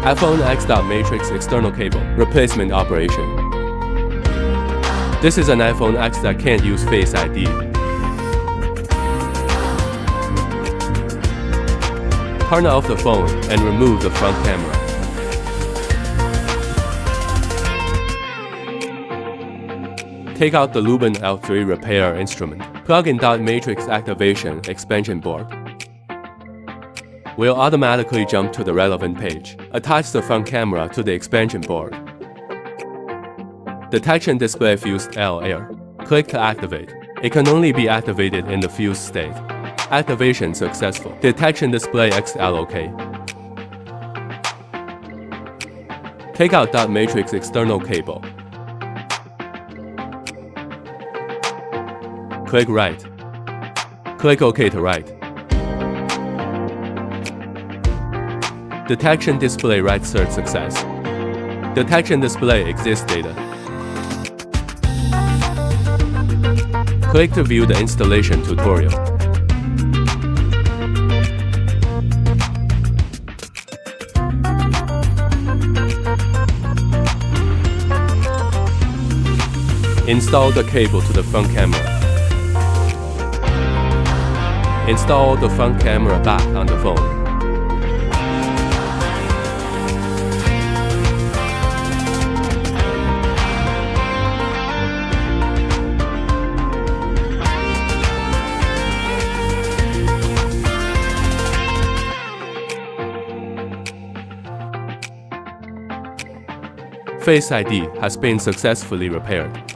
iPhone X.Matrix external cable replacement operation. This is an iPhone X that can't use Face ID. Turn off the phone and remove the front camera. Take out the Lubin L3 repair instrument. Plug in .Matrix activation expansion board. Will automatically jump to the relevant page. Attach the front camera to the expansion board. Detection display fused L air. Click to activate. It can only be activated in the fused state. Activation successful. Detection display XL OK. Take out .Matrix external cable. Click right. Click OK to right. Detection display right cert success. Detection display exists data. Click to view the installation tutorial. Install the cable to the front camera. Install the front camera back on the phone. Face ID has been successfully repaired.